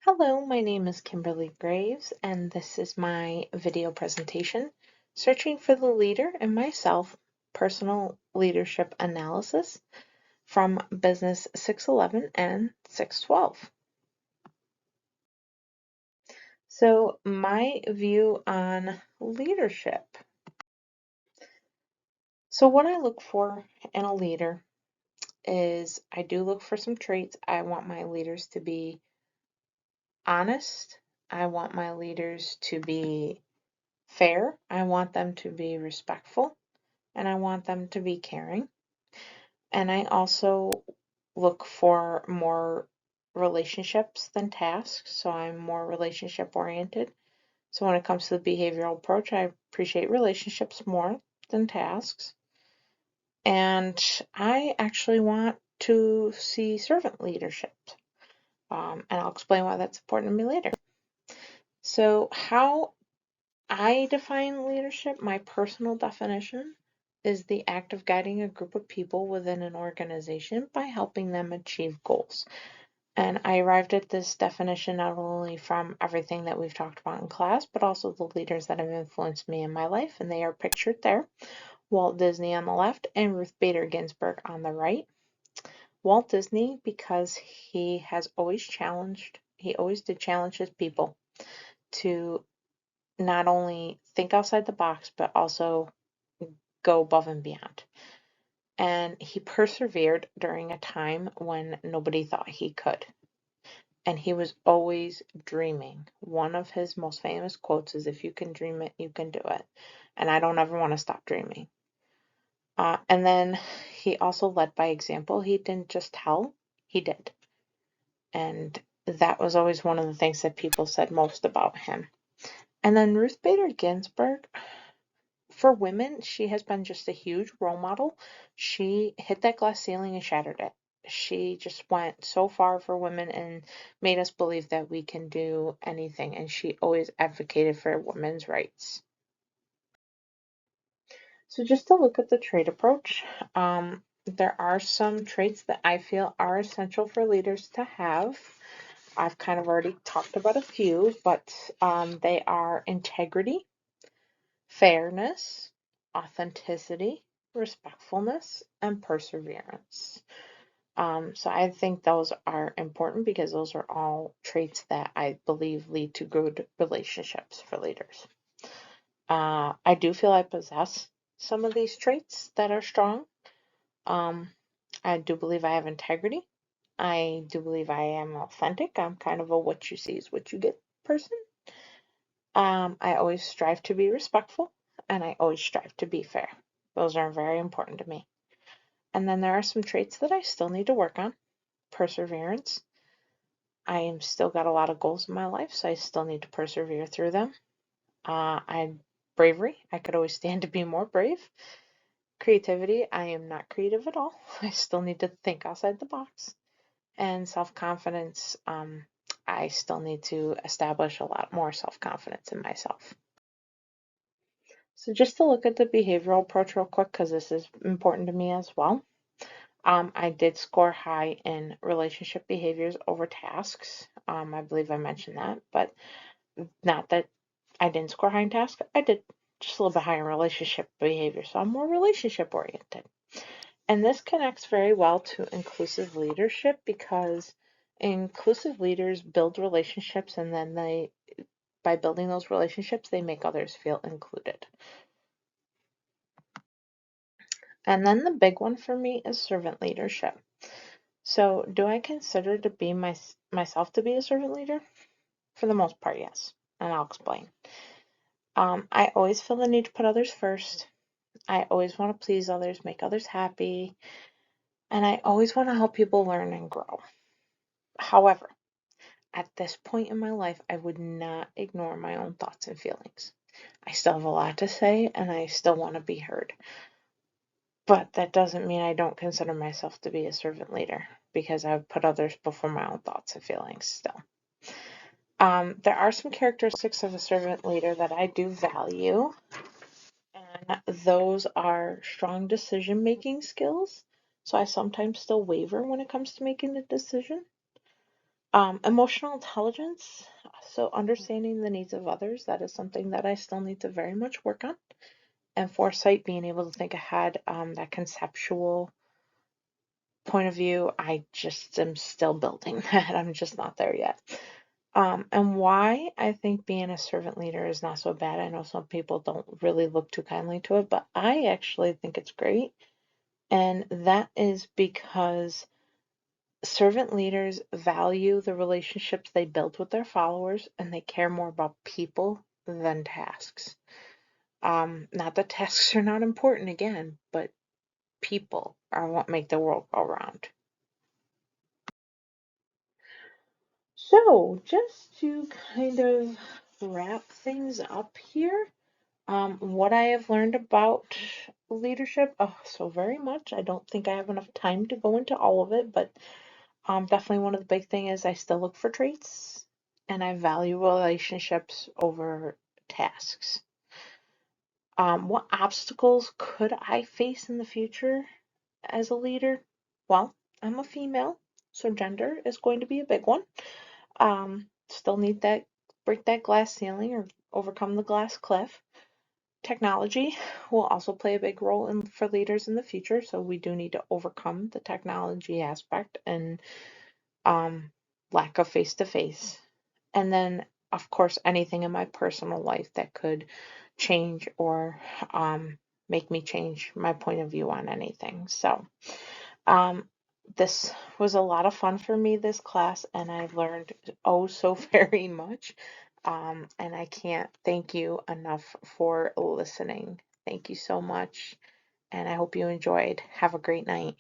Hello, my name is Kimberly Graves, and this is my video presentation, Searching for the Leader in Myself, Personal Leadership Analysis from Business 611 and 612. So my view on leadership. So what I look for in a leader is I do look for some traits. I want my leaders to be honest. I want my leaders to be fair. I want them to be respectful, and I want them to be caring. And I also look for more relationships than tasks, so I'm more relationship oriented. So when it comes to the behavioral approach, I appreciate relationships more than tasks. And I actually want to see servant leadership. And I'll explain why that's important to me later. So how I define leadership, my personal definition, is the act of guiding a group of people within an organization by helping them achieve goals. And I arrived at this definition not only from everything that we've talked about in class, but also the leaders that have influenced me in my life, and they are pictured there. Walt Disney on the left and Ruth Bader Ginsburg on the right. Walt Disney, because he always did challenge his people to not only think outside the box, but also go above and beyond. And he persevered during a time when nobody thought he could. And he was always dreaming. One of his most famous quotes is, "If you can dream it, you can do it." And I don't ever want to stop dreaming. And then he also led by example. He didn't just tell, he did. And that was always one of the things that people said most about him. And then Ruth Bader Ginsburg, for women, she has been just a huge role model. She hit that glass ceiling and shattered it. She just went so far for women and made us believe that we can do anything. And she always advocated for women's rights. So just to look at the trait approach, there are some traits that I feel are essential for leaders to have. I've kind of already talked about a few, but they are integrity, fairness, authenticity, respectfulness, and perseverance. So I think those are important because those are all traits that I believe lead to good relationships for leaders. I do feel I possess some of these traits that are strong. Um, I do believe I have integrity. I do believe I am authentic. I'm kind of a what you see is what you get person. I always strive to be respectful, and I always strive to be fair. Those are very important to me. And then there are some traits that I still need to work on. Perseverance. I am still got a lot of goals in my life, so I still need to persevere through them. Bravery. I could always stand to be more brave. Creativity. I am not creative at all. I still need to think outside the box. And self-confidence. I still need to establish a lot more self-confidence in myself. So just to look at the behavioral approach real quick, because this is important to me as well. I did score high in relationship behaviors over tasks. I believe I mentioned that, but not that I didn't score high in tasks. I did just a little bit higher in relationship behavior, so I'm more relationship oriented. And this connects very well to inclusive leadership because inclusive leaders build relationships, and then by building those relationships, they make others feel included. And then the big one for me is servant leadership. So, do I consider to be myself to be a servant leader? For the most part, yes, and I'll explain. I always feel the need to put others first. I always want to please others, make others happy, and I always want to help people learn and grow. However, at this point in my life, I would not ignore my own thoughts and feelings. I still have a lot to say, and I still want to be heard. But that doesn't mean I don't consider myself to be a servant leader because I've put others before my own thoughts and feelings still. There are some characteristics of a servant leader that I do value, and those are strong decision-making skills. So I sometimes still waver when it comes to making a decision. Emotional intelligence, so understanding the needs of others, that is something that I still need to very much work on. And foresight, being able to think ahead, that conceptual point of view, I just am still building that. I'm just not there yet. And why I think being a servant leader is not so bad. I know some people don't really look too kindly to it, but I actually think it's great. And that is because servant leaders value the relationships they build with their followers and they care more about people than tasks. Not that tasks are not important again, but people are what make the world go round. So, just to kind of wrap things up here, what I have learned about leadership, oh, so very much. I don't think I have enough time to go into all of it, but definitely one of the big things is I still look for traits and I value relationships over tasks. What obstacles could I face in the future as a leader? Well, I'm a female, so gender is going to be a big one. Still need that, break that glass ceiling or overcome the glass cliff. Technology will also play a big role for leaders in the future, so we do need to overcome the technology aspect and um, lack of face to face. And then, of course, anything in my personal life that could change or make me change my point of view on anything. So, um, this was a lot of fun for me, this class, and I learned oh so very much. And I can't thank you enough for listening. Thank you so much, and I hope you enjoyed. Have a great night.